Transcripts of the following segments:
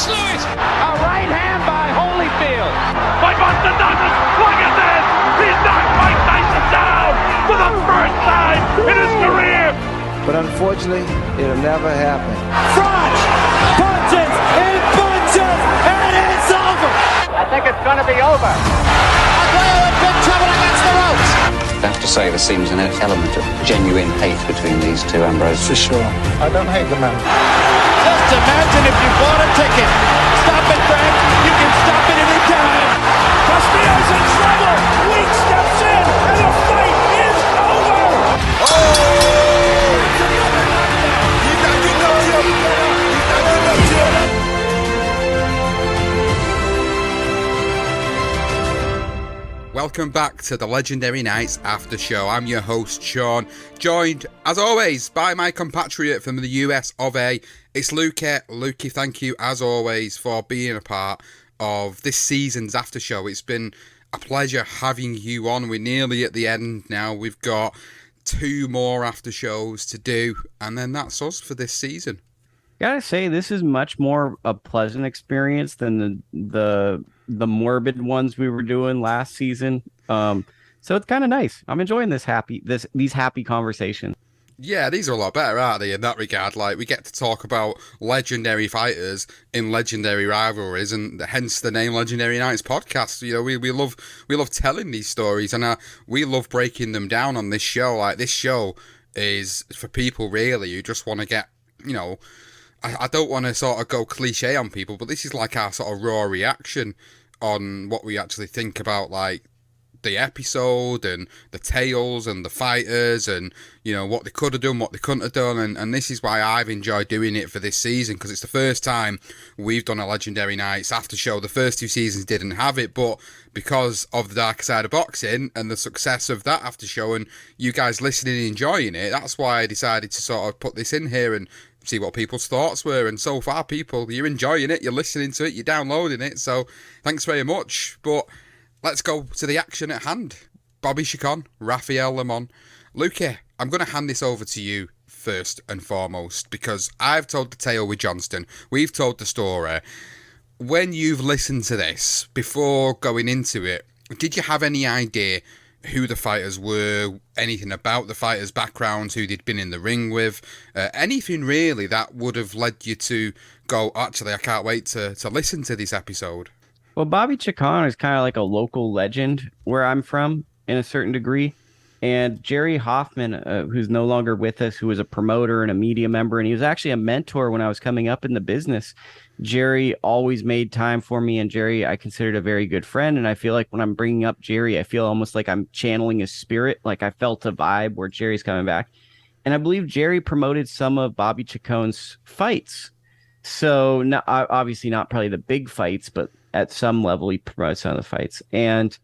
Lewis. A right hand by Holyfield. By Buster Douglas. Look at this. He's knocked Mike Tyson down for the first time in his career. But unfortunately, it'll never happen. Front punches and punches, and it's over. I think it's going to be over. Aguayo in big trouble against the ropes. I have to say there seems an element of genuine hate between these two, Ambrose. For sure. I don't hate the man. Just imagine if you bought a ticket. Stop it, Frank. You can stop it any time. Castillo's in trouble. Weak steps in, and the fight is over. Welcome back to the Legendary Nights After Show. I'm your host, Sean, joined, as always, by my compatriot from the US of A. It's Lukey. Lukey, thank you, as always, for being a part of this season's After Show. It's been a pleasure having you on. We're nearly at the end now. We've got 2 more After Shows to do, and then that's us for this season. Gotta say, this is much more a pleasant experience than the morbid ones we were doing last season. So it's kind of nice. I'm enjoying these happy conversations. Yeah, these are a lot better, aren't they, in that regard? Like, we get to talk about legendary fighters in legendary rivalries, and hence the name Legendary Nights Podcast. You know, we love telling these stories, and we love breaking them down on this show. Like, this show is for people, really, who just want to get, you know, I don't want to sort of go cliche on people, but this is like our sort of raw reaction on what we actually think about, like, the episode and the tales and the fighters and, you know, what they could have done, what they couldn't have done. And this is why I've enjoyed doing it for this season, because it's the first time we've done a Legendary Nights After Show. The first 2 seasons didn't have it, but because of the darker side of boxing and the success of that After Show and you guys listening and enjoying it, that's why I decided to sort of put this in here and see what people's thoughts were. And so far, people, you're enjoying it, you're listening to it, you're downloading it, so thanks very much. But let's go to the action at hand. Bobby Chacon, Rafael Limón. Lukey, I'm going to hand this over to you first and foremost, because I've told the tale with Johnston, we've told the story. When you've listened to this, before going into it, did you have any idea who the fighters were, anything about the fighters' backgrounds, who they'd been in the ring with, anything really that would have led you to go, actually, I can't wait to listen to this episode? Well, Bobby Chacon is kind of like a local legend where I'm from in a certain degree. And Jerry Hoffman, who's no longer with us, who was a promoter and a media member, and he was actually a mentor when I was coming up in the business. Jerry always made time for me, and Jerry I considered a very good friend. And I feel like when I'm bringing up Jerry, I feel almost like I'm channeling his spirit. Like I felt a vibe where Jerry's coming back. And I believe Jerry promoted some of Bobby Chacon's fights. So obviously not probably the big fights, but at some level he promotes some of the fights. And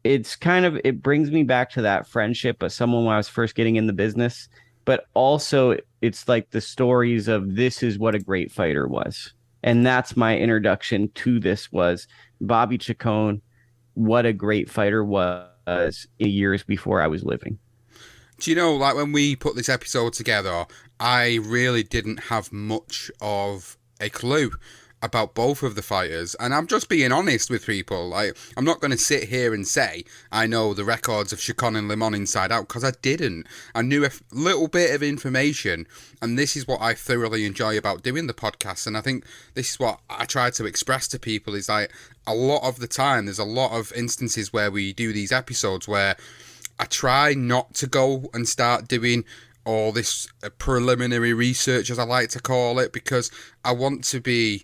it's kind of, it brings me back to that friendship of someone when I was first getting in the business. But also it's like the stories of this is what a great fighter was. And that's my introduction to this, was Bobby Chacon, what a great fighter was years before I was living. Do you know, like when we put this episode together, I really didn't have much of a clue about both of the fighters, and I'm just being honest with people. Like, I'm not going to sit here and say I know the records of Chacon and Limon inside out, because I didn't. I knew a little bit of information, and this is what I thoroughly enjoy about doing the podcast. And I think this is what I try to express to people, is like, a lot of the time there's a lot of instances where we do these episodes where I try not to go and start doing all this preliminary research, as I like to call it, because I want to be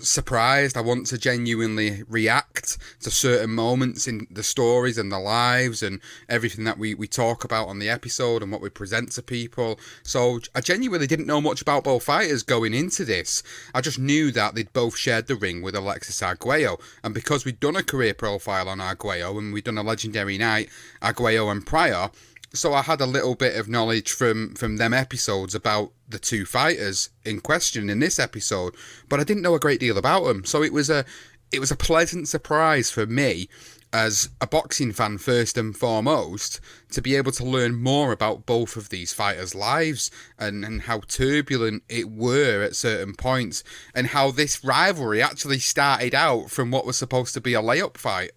surprised. I want to genuinely react to certain moments in the stories and the lives and everything that we talk about on the episode and what we present to people. So I genuinely didn't know much about both fighters going into this. I just knew that they'd both shared the ring with Alexis Arguello, and because we'd done a career profile on Arguello and we'd done a Legendary Night Arguello and Pryor, so I had a little bit of knowledge from them episodes about the two fighters in question in this episode, but I didn't know a great deal about them. So it was a pleasant surprise for me as a boxing fan first and foremost, to be able to learn more about both of these fighters' lives and how turbulent it were at certain points, and how this rivalry actually started out from what was supposed to be a layup fight.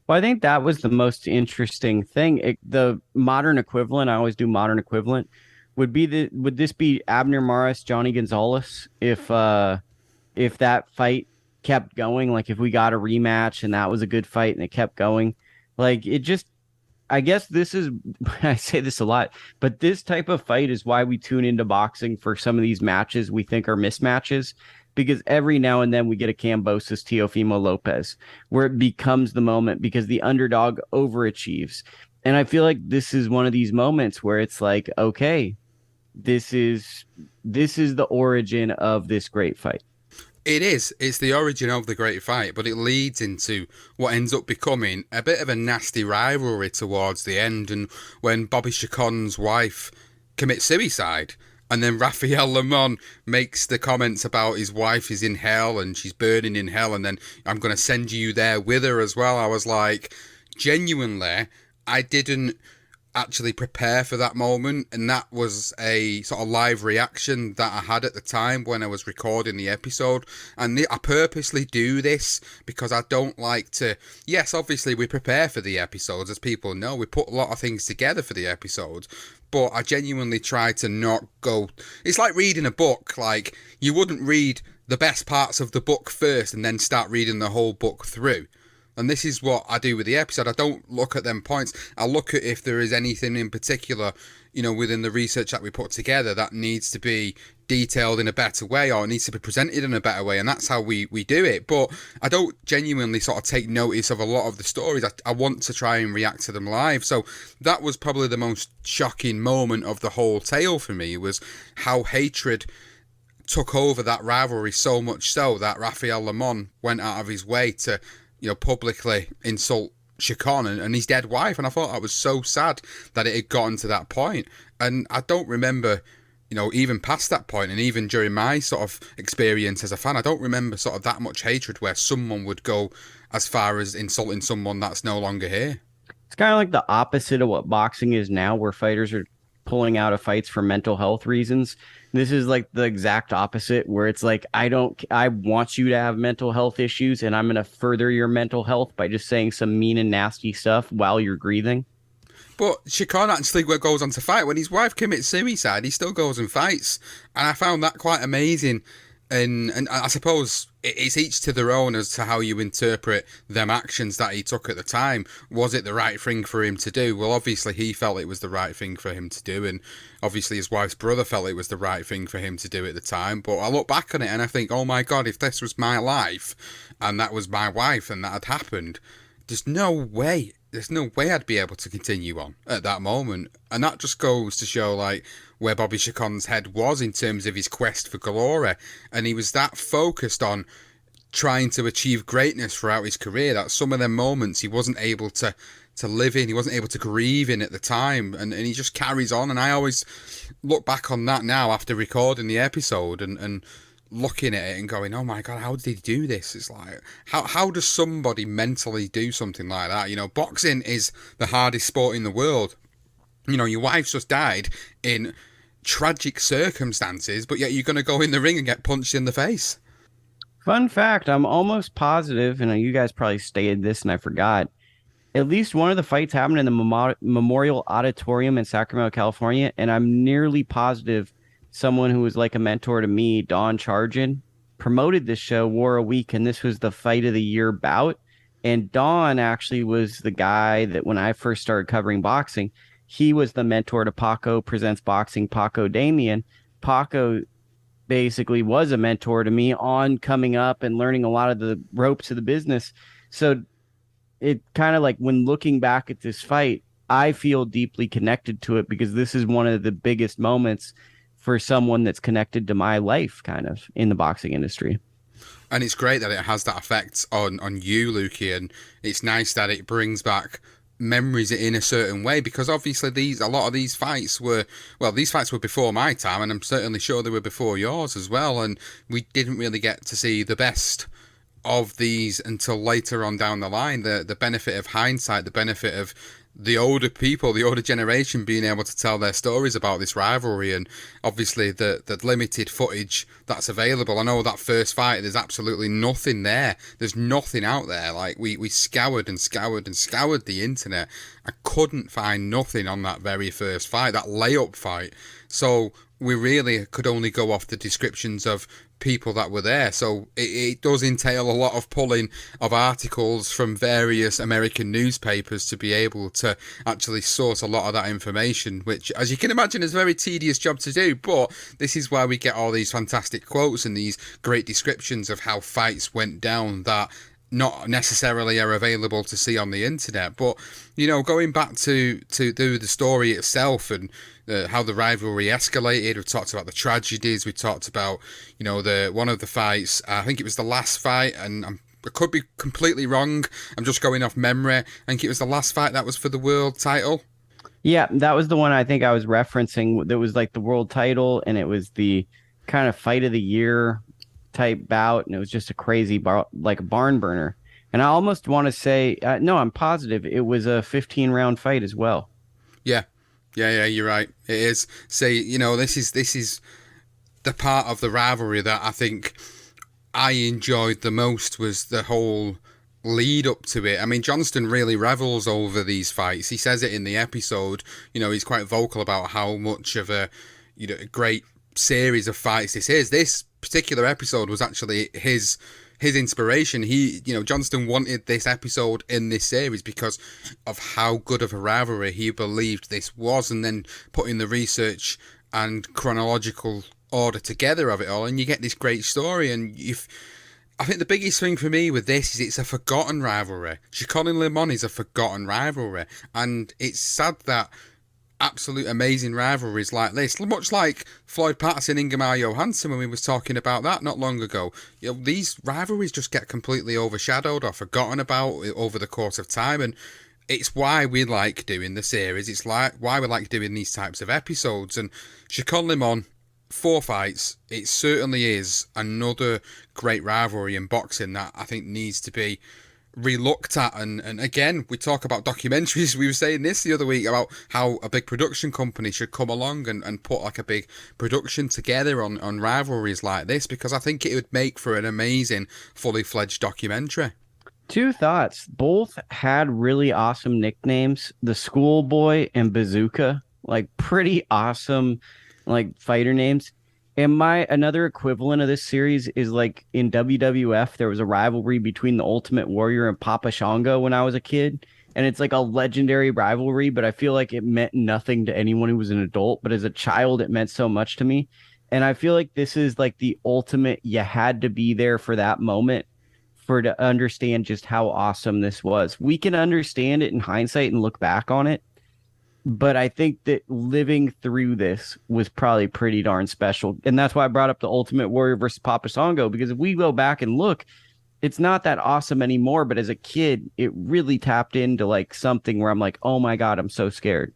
Well, I think that was the most interesting thing. The modern equivalent, I always do modern equivalent, would this be Abner Maris, Johnny Gonzalez, if that fight kept going, like if we got a rematch and that was a good fight and it kept going, like it just, I guess this is, I say this a lot, but this type of fight is why we tune into boxing for some of these matches we think are mismatches, because every now and then we get a Kambosos Teofimo Lopez where it becomes the moment because the underdog overachieves. And I feel like this is one of these moments where it's like, okay, this is the origin of this great fight. It is. It's the origin of the great fight, but it leads into what ends up becoming a bit of a nasty rivalry towards the end. And when Bobby Chacon's wife commits suicide, and then Rafael Limón makes the comments about his wife is in hell and she's burning in hell, and then I'm going to send you there with her as well. I was like, genuinely, I didn't actually prepare for that moment, and that was a sort of live reaction that I had at the time when I was recording the episode. And I purposely do this because I don't like to, yes, obviously we prepare for the episodes, as people know, we put a lot of things together for the episodes, but I genuinely try to not go, it's like reading a book. Like, you wouldn't read the best parts of the book first and then start reading the whole book through. And this is what I do with the episode. I don't look at them points. I look at if there is anything in particular, within the research that we put together that needs to be detailed in a better way or needs to be presented in a better way. And that's how we do it. But I don't genuinely sort of take notice of a lot of the stories. I want to try and react to them live. So that was probably the most shocking moment of the whole tale for me, was how hatred took over that rivalry, so much so that Rafael Limón went out of his way to publicly insult Chacon and his dead wife. And I thought that was so sad that it had gotten to that point. And I don't remember, even past that point, and even during my sort of experience as a fan, I don't remember sort of that much hatred where someone would go as far as insulting someone that's no longer here. It's kind of like the opposite of what boxing is now, where fighters are pulling out of fights for mental health reasons. This is like the exact opposite, where it's like, I want you to have mental health issues, and I'm going to further your mental health by just saying some mean and nasty stuff while you're grieving. But Chacon actually goes on to fight. When his wife commits suicide, he still goes and fights. And I found that quite amazing. And I suppose it's each to their own as to how you interpret them actions that he took at the time. Was it the right thing for him to do? Well, obviously he felt it was the right thing for him to do, and obviously his wife's brother felt it was the right thing for him to do at the time. But I look back on it and I think, oh my God, if this was my life and that was my wife and that had happened, there's no way I'd be able to continue on at that moment. And that just goes to show, like, where Bobby Chacon's head was in terms of his quest for glory. And he was that focused on trying to achieve greatness throughout his career that some of them moments he wasn't able to live in, he wasn't able to grieve in at the time. And he just carries on. And I always look back on that now after recording the episode and looking at it and going, oh my God, how did he do this? It's like, how does somebody mentally do something like that? Boxing is the hardest sport in the world. Your wife's just died in tragic circumstances, but yet you're going to go in the ring and get punched in the face. Fun fact, I'm almost positive, and you guys probably stated this and I forgot, at least one of the fights happened in the Memorial Auditorium in Sacramento, California, and I'm nearly positive someone who was like a mentor to me, Don Chargin, promoted this show, War a Week, and this was the fight of the year bout. And Don actually was the guy that when I first started covering boxing, he was the mentor to Paco Presents Boxing, Paco Damian. Paco basically was a mentor to me on coming up and learning a lot of the ropes of the business. So it kind of like, when looking back at this fight, I feel deeply connected to it because this is one of the biggest moments for someone that's connected to my life kind of in the boxing industry. And it's great that it has that effect on you, Lukey, and it's nice that it brings back memories in a certain way, because obviously a lot of these fights were before my time, and I'm certainly sure they were before yours as well, and we didn't really get to see the best of these until later on down the line. The benefit of hindsight, the benefit of the older people, the older generation being able to tell their stories about this rivalry, and obviously the limited footage that's available. I know that first fight, there's absolutely nothing there. There's nothing out there. Like, we scoured and scoured and scoured the internet. I couldn't find nothing on that very first fight, that layup fight. So we really could only go off the descriptions of people that were there. So it does entail a lot of pulling of articles from various American newspapers to be able to actually source a lot of that information, which, as you can imagine, is a very tedious job to do. But this is why we get all these fantastic quotes and these great descriptions of how fights went down that not necessarily are available to see on the internet. But, you know, going back to do the story itself and how the rivalry escalated, we talked about the tragedies, we talked about, you know, one of the fights, I think it was the last fight, and I could be completely wrong, I'm just going off memory, I think it was the last fight that was for the world title. Yeah, that was the one I think I was referencing. That was like the world title, and it was the kind of fight of the year type bout, and it was just a crazy like a barn burner. And I almost want to say, no, I'm positive it was a 15-round fight as well. Yeah, you're right. It is. See, you know, this is the part of the rivalry that I think I enjoyed the most, was the whole lead up to it. I mean, Johnston really revels over these fights. He says it in the episode. You know, he's quite vocal about how much of a, you know, great series of fights this is. This particular episode was actually his inspiration. He, you know, Johnston wanted this episode in this series because of how good of a rivalry he believed this was, and then putting the research and chronological order together of it all, and you get this great story. And I think the biggest thing for me with this is it's a forgotten rivalry. Chacon and Limon is a forgotten rivalry, and it's sad that absolute amazing rivalries like this, much like Floyd Patterson, Ingemar Johansson, when we was talking about that not long ago, you know, these rivalries just get completely overshadowed or forgotten about over the course of time. And it's why we like doing the series. It's like why we like doing these types of episodes. And Chacon Limon, 4 fights, it certainly is another great rivalry in boxing that I think needs to be re-looked at. And again, we talk about documentaries. We were saying this the other week about how a big production company should come along and put like a big production together on rivalries like this, because I think it would make for an amazing fully fledged documentary. 2 thoughts. Both had really awesome nicknames. The Schoolboy and Bazooka, like pretty awesome like fighter names. And another equivalent of this series is like in WWF, there was a rivalry between the Ultimate Warrior and Papa Shango when I was a kid. And it's like a legendary rivalry, but I feel like it meant nothing to anyone who was an adult. But as a child, it meant so much to me. And I feel like this is like the ultimate, you had to be there for that moment to understand just how awesome this was. We can understand it in hindsight and look back on it, but I think that living through this was probably pretty darn special. And that's why I brought up the Ultimate Warrior versus Papa Shango, because if we go back and look, it's not that awesome anymore. But as a kid, it really tapped into like something where I'm like, oh my God, I'm so scared.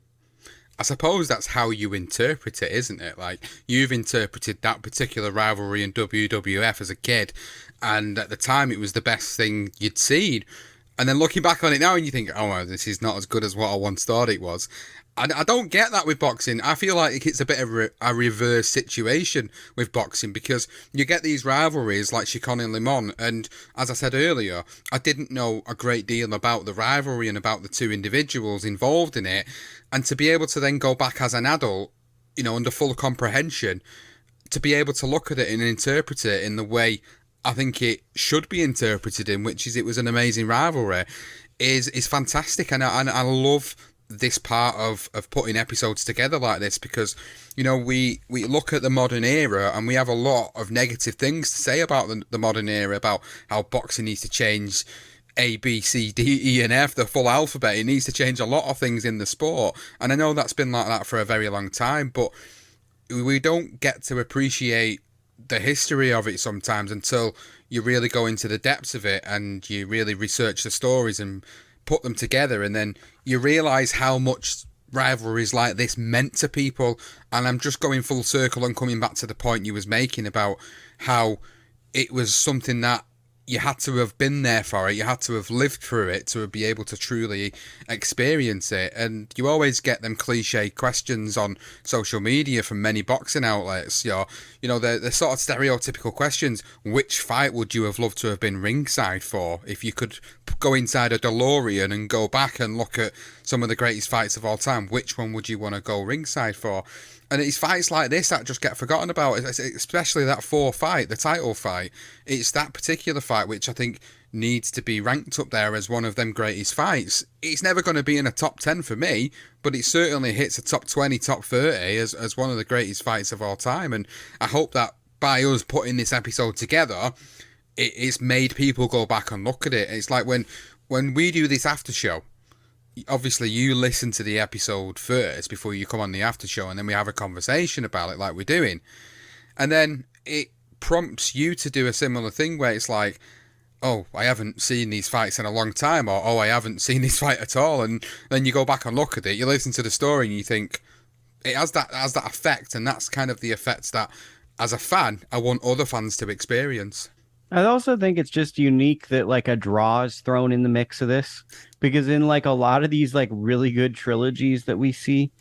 I suppose that's how you interpret it, isn't it? Like, you've interpreted that particular rivalry in WWF as a kid, and at the time it was the best thing you'd seen. And then looking back on it now, and you think, oh, well, this is not as good as what I once thought it was. I don't get that with boxing. I feel like it's a bit of a reverse situation with boxing, because you get these rivalries like Chacon and Limon, and as I said earlier, I didn't know a great deal about the rivalry and about the 2 individuals involved in it, and to be able to then go back as an adult, you know, under full comprehension, to be able to look at it and interpret it in the way I think it should be interpreted in, which is it was an amazing rivalry, is fantastic. And I love this part of putting episodes together like this, because, you know, we look at the modern era and we have a lot of negative things to say about the modern era, about how boxing needs to change A, B, C, D, E, and F, the full alphabet. It needs to change a lot of things in the sport, and I know that's been like that for a very long time, but we don't get to appreciate the history of it sometimes until you really go into the depths of it and you really research the stories and put them together, and then you realise how much rivalries like this meant to people. And I'm just going full circle and coming back to the point you was making about how it was something that you had to have been there for it. You had to have lived through it to be able to truly experience it. And you always get them cliche questions on social media from many boxing outlets. You know, the sort of stereotypical questions. Which fight would you have loved to have been ringside for? If you could go inside a DeLorean and go back and look at some of the greatest fights of all time, which one would you want to go ringside for? And it's fights like this that just get forgotten about, especially that 4 fight, the title fight. It's that particular fight which I think needs to be ranked up there as one of them greatest fights. It's never going to be in a top 10 for me, but it certainly hits a top 20, top 30 as one of the greatest fights of all time. And I hope that by us putting this episode together, it's made people go back and look at it. It's like when we do this after show, obviously you listen to the episode first before you come on the after show, and then we have a conversation about it like we're doing, and then it prompts you to do a similar thing where it's like, oh, I haven't seen these fights in a long time, or oh, I haven't seen this fight at all, and then you go back and look at it, you listen to the story and you think it has that effect. And that's kind of the effect that as a fan I want other fans to experience. I also think it's just unique that like a draw is thrown in the mix of this, because in like a lot of these like really good trilogies that we see,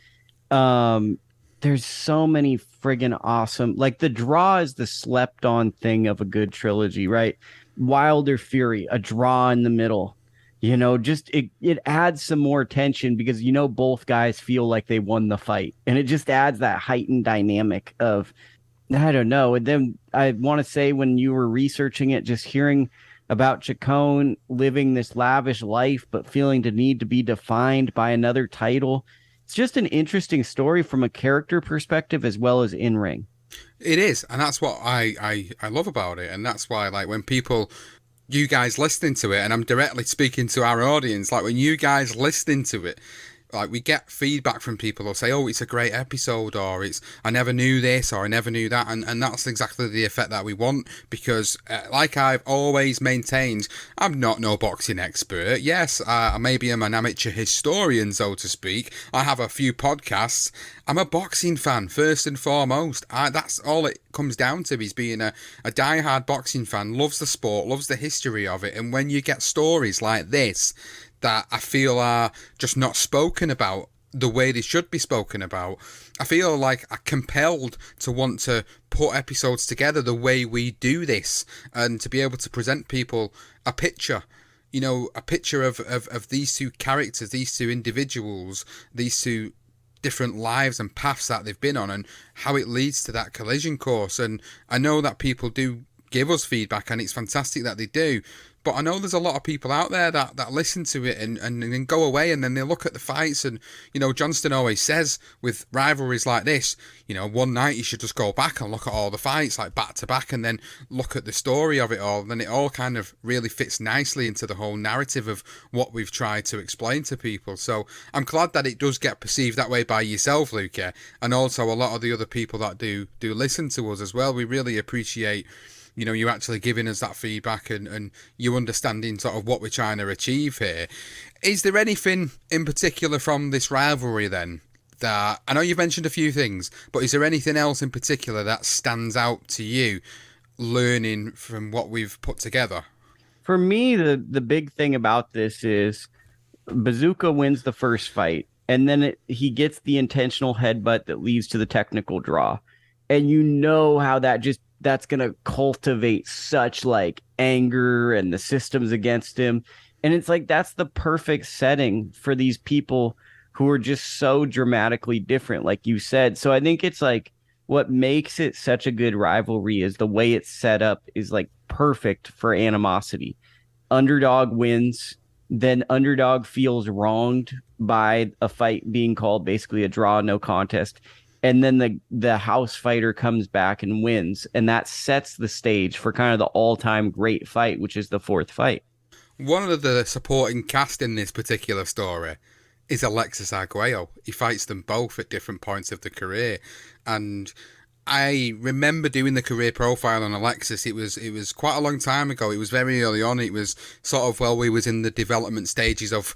there's so many friggin' awesome, like the draw is the slept on thing of a good trilogy, right? Wilder Fury, a draw in the middle, you know, just it adds some more tension because, you know, both guys feel like they won the fight, and it just adds that heightened dynamic of, I don't know. And then I want to say, when you were researching it, just hearing about Chacon living this lavish life, but feeling the need to be defined by another title. It's just an interesting story from a character perspective as well as in ring. It is. And that's what I love about it. And that's why, like, when people, you guys listening to it, and I'm directly speaking to our audience, like when you guys listening to it, like we get feedback from people who'll say, oh, it's a great episode, or it's, I never knew this, or I never knew that, and that's exactly the effect that we want, because like I've always maintained, I'm not no boxing expert. Yes, I maybe am an amateur historian, so to speak. I have a few podcasts. I'm a boxing fan first and foremost. That's all it comes down to, is being a diehard boxing fan, loves the sport, loves the history of it. And when you get stories like this that I feel are just not spoken about the way they should be spoken about, I feel like I'm compelled to want to put episodes together the way we do this, and to be able to present people a picture, you know, a picture of these two characters, these two individuals, these two different lives and paths that they've been on, and how it leads to that collision course. And I know that people do give us feedback, and it's fantastic that they do. But I know there's a lot of people out there that listen to it and then go away, and then they look at the fights. And, you know, Johnston always says with rivalries like this, you know, one night you should just go back and look at all the fights, like back to back, and then look at the story of it all. And then it all kind of really fits nicely into the whole narrative of what we've tried to explain to people. So I'm glad that it does get perceived that way by yourself, Luca, and also a lot of the other people that do listen to us as well. We really appreciate, you know, you actually giving us that feedback and you understanding sort of what we're trying to achieve here. Is there anything in particular from this rivalry then that, I know you've mentioned a few things, but is there anything else in particular that stands out to you learning from what we've put together? For me, the big thing about this is Bazooka wins the first fight, and then he gets the intentional headbutt that leads to the technical draw. And you know how that's going to cultivate such like anger and the systems against him. And it's like, that's the perfect setting for these people who are just so dramatically different, like you said. So I think it's like, what makes it such a good rivalry is the way it's set up is like perfect for animosity. Underdog wins, then underdog feels wronged by a fight being called basically a draw, no contest. And then the house fighter comes back and wins. And that sets the stage for kind of the all-time great fight, which is the fourth fight. One of the supporting cast in this particular story is Alexis Arguello. He fights them both at different points of the career. And I remember doing the career profile on Alexis. It was quite a long time ago. It was very early on. It was sort of while we was in the development stages of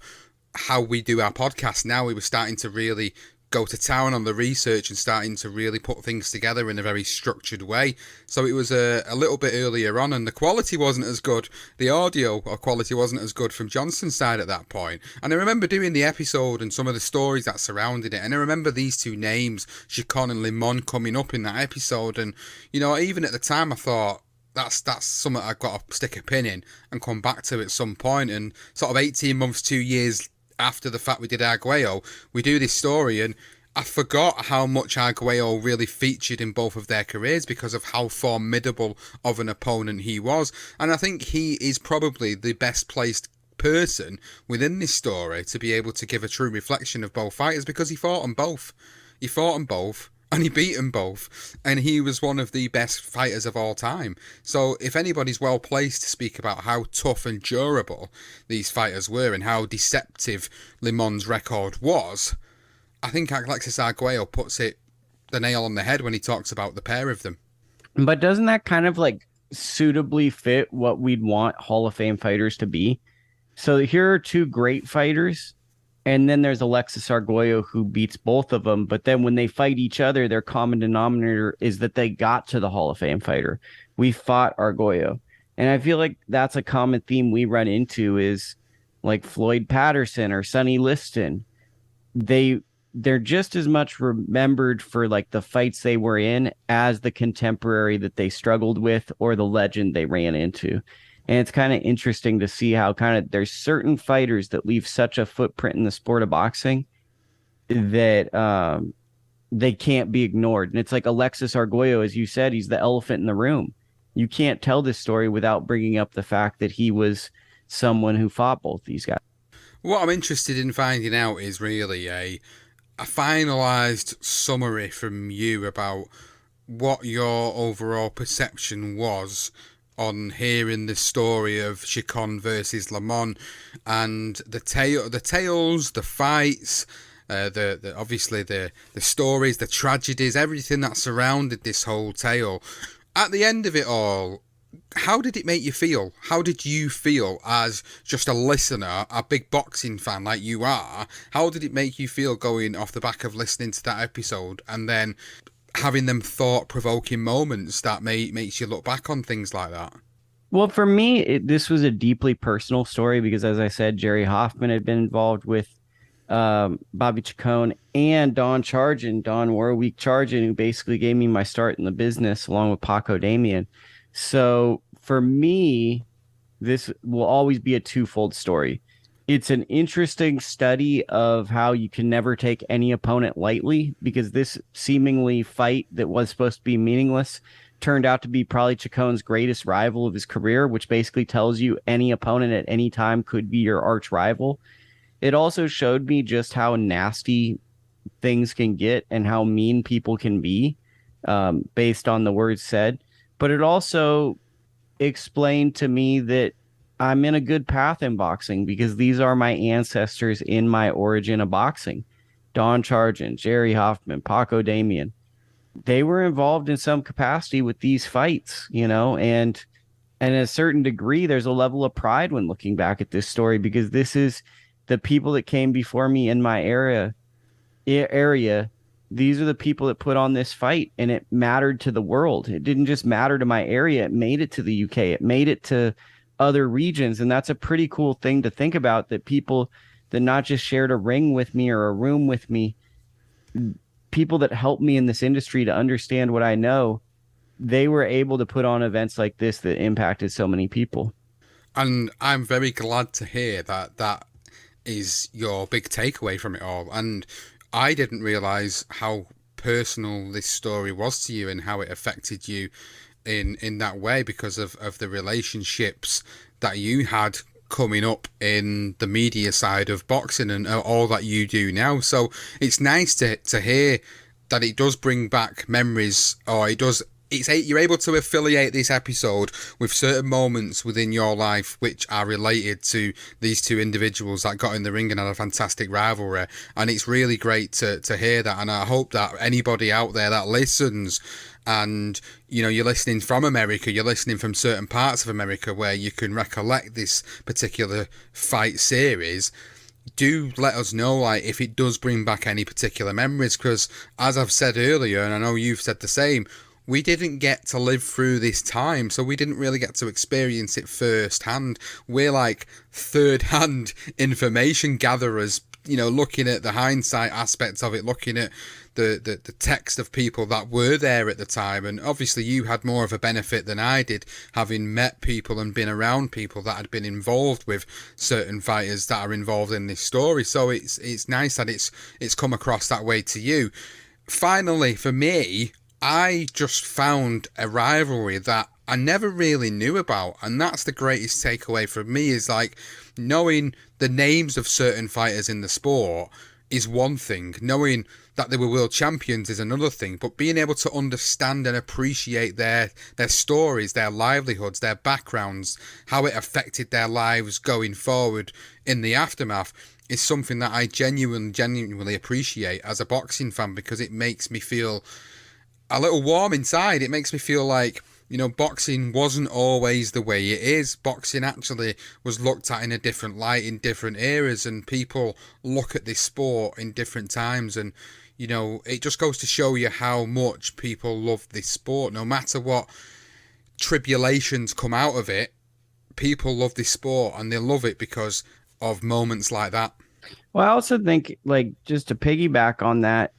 how we do our podcast now. We were starting to really go to town on the research and starting to really put things together in a very structured way. So it was a little bit earlier on, and the quality wasn't as good. The audio quality wasn't as good from Johnson's side at that point. And I remember doing the episode and some of the stories that surrounded it, and I remember these two names, Chacon and Limon, coming up in that episode. And, you know, even at the time I thought, that's something I've got to stick a pin in and come back to at some point. And sort of 18 months, 2 years after the fact we did Arguello, we do this story, and I forgot how much Arguello really featured in both of their careers because of how formidable of an opponent he was. And I think he is probably the best placed person within this story to be able to give a true reflection of both fighters, because he fought them both. He fought them both. And he beat them both, and he was one of the best fighters of all time. So if anybody's well placed to speak about how tough and durable these fighters were and how deceptive Limon's record was, I think Alexis Arguello puts the nail on the head when he talks about the pair of them. But doesn't that kind of like suitably fit what we'd want Hall of Fame fighters to be? So here are two great fighters, and then there's Alexis Arguello, who beats both of them. But then when they fight each other, their common denominator is that they got to the Hall of Fame fighter. We fought Arguello. And I feel like that's a common theme we run into, is like Floyd Patterson or Sonny Liston. They're just as much remembered for like the fights they were in as the contemporary that they struggled with or the legend they ran into. And it's kind of interesting to see how kind of there's certain fighters that leave such a footprint in the sport of boxing that they can't be ignored. And it's like Alexis Arguello, as you said, he's the elephant in the room. You can't tell this story without bringing up the fact that he was someone who fought both these guys. What I'm interested in finding out is really a finalised summary from you about what your overall perception was on hearing the story of Chacon versus Limon, and the tales, the fights, obviously the stories, the tragedies, everything that surrounded this whole tale. At the end of it all, how did it make you feel? How did you feel as just a listener, a big boxing fan like you are? How did it make you feel going off the back of listening to that episode and then having them thought-provoking moments that makes you look back on things like that? Well, for me, this was a deeply personal story because, as I said, Jerry Hoffman had been involved with Bobby Chacon and Don Warwick Chargin, who basically gave me my start in the business along with Paco Damian. So for me, this will always be a twofold story. It's an interesting study of how you can never take any opponent lightly, because this seemingly fight that was supposed to be meaningless turned out to be probably Chacon's greatest rival of his career, which basically tells you any opponent at any time could be your arch rival. It also showed me just how nasty things can get and how mean people can be based on the words said. But it also explained to me that I'm in a good path in boxing because these are my ancestors in my origin of boxing. Don Chargin, Jerry Hoffman, Paco Damian. They were involved in some capacity with these fights, you know, and at a certain degree, there's a level of pride when looking back at this story, because this is the people that came before me in my area. These are the people that put on this fight, and it mattered to the world. It didn't just matter to my area. It made it to the UK. It made it to other regions. And that's a pretty cool thing to think about, that people that not just shared a ring with me or a room with me, people that helped me in this industry to understand what I know, they were able to put on events like this that impacted so many people. And I'm very glad to hear that is your big takeaway from it all. And I didn't realise how personal this story was to you and how it affected you in that way because of the relationships that you had coming up in the media side of boxing and all that you do now. So it's nice to hear that it does bring back memories, or you're able to affiliate this episode with certain moments within your life which are related to these two individuals that got in the ring and had a fantastic rivalry. And it's really great to hear that. And I hope that anybody out there that listens, and you know, you're listening from America, you're listening from certain parts of America where you can recollect this particular fight series, do let us know, like, if it does bring back any particular memories, because as I've said earlier, and I know you've said the same, we didn't get to live through this time, so we didn't really get to experience it firsthand. We're like third-hand information gatherers, you know, looking at the hindsight aspects of it, looking at the text of people that were there at the time. And obviously you had more of a benefit than I did, having met people and been around people that had been involved with certain fighters that are involved in this story. So it's nice that it's come across that way to you. Finally, for me, I just found a rivalry that I never really knew about, and that's the greatest takeaway for me, is like knowing the names of certain fighters in the sport is one thing, knowing that they were world champions is another thing, but being able to understand and appreciate their stories, their livelihoods, their backgrounds, how it affected their lives going forward in the aftermath is something that I genuinely appreciate as a boxing fan, because it makes me feel a little warm inside. It makes me feel like, you know, boxing wasn't always the way it is. Boxing actually was looked at in a different light in different eras, and people look at this sport in different times. And, you know, it just goes to show you how much people love this sport. No matter what tribulations come out of it, people love this sport, and they love it because of moments like that. Well, I also think, like, just to piggyback on that,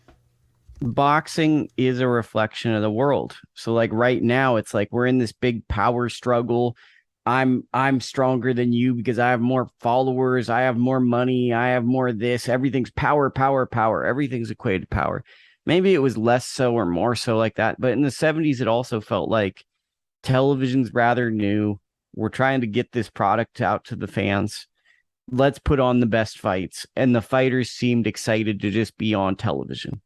boxing is a reflection of the world. So like right now it's like we're in this big power struggle. I'm stronger than you because I have more followers, I have more money, I have more this. Everything's power, power, power. Everything's equated to power. Maybe it was less so or more so like that, but in the 70s it also felt like television's rather new. We're trying to get this product out to the fans. Let's put on the best fights, and the fighters seemed excited to just be on television.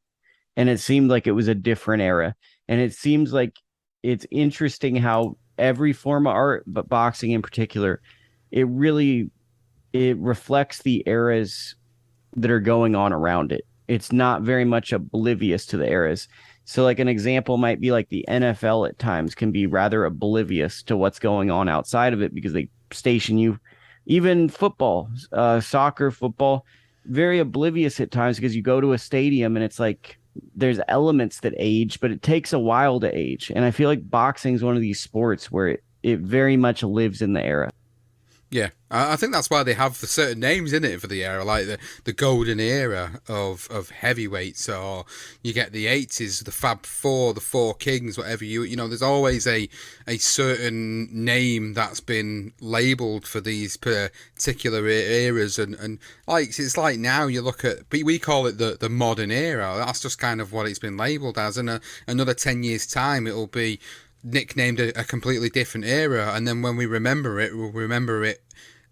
And it seemed like it was a different era. And it seems like it's interesting how every form of art, but boxing in particular, it reflects the eras that are going on around it. It's not very much oblivious to the eras. So like an example might be like the NFL at times can be rather oblivious to what's going on outside of it, because they station you. Even football, soccer, football, very oblivious at times, because you go to a stadium and it's like, there's elements that age, but it takes a while to age. And I feel like boxing is one of these sports where it very much lives in the era. Yeah, I think that's why they have the certain names in it for the era, like the golden era of heavyweights, or you get the 80s, the Fab Four, the Four Kings, whatever you know. There's always a certain name that's been labelled for these particular eras, and like it's like now you look at, we call it the modern era. That's just kind of what it's been labelled as, and another 10 years time it'll be nicknamed a completely different era, and then when we remember it, we'll remember it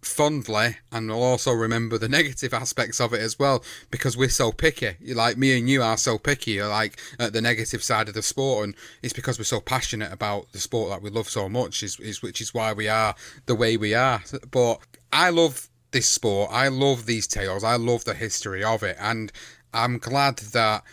fondly, and we'll also remember the negative aspects of it as well, because we're so picky. Like me and you are so picky, like at the negative side of the sport, and it's because we're so passionate about the sport that we love so much, which is why we are the way we are. But I love this sport, I love these tales, I love the history of it, and I'm glad that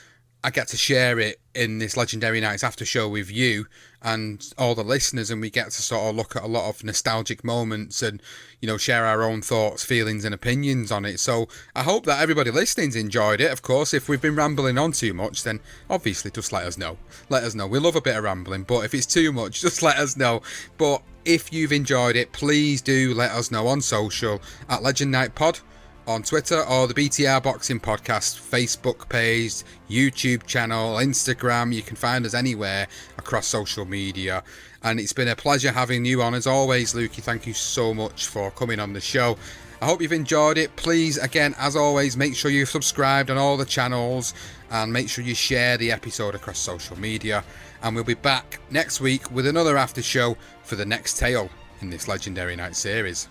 I get to share it in this Legendary Nights after show with you and all the listeners, and we get to sort of look at a lot of nostalgic moments and, you know, share our own thoughts, feelings and opinions on it. So I hope that everybody listening's enjoyed it. Of course, if we've been rambling on too much, then obviously just let us know. Let us know. We love a bit of rambling, but if it's too much, just let us know. But if you've enjoyed it, please do let us know on social at Legend Night Pod on Twitter, or the BTR Boxing Podcast Facebook page, YouTube channel, Instagram. You can find us anywhere across social media. And it's been a pleasure having you on as always, Lukey. Thank you so much for coming on the show. I hope you've enjoyed it. Please, again, as always, make sure you've subscribed on all the channels and make sure you share the episode across social media. And we'll be back next week with another after show for the next tale in this Legendary Night series.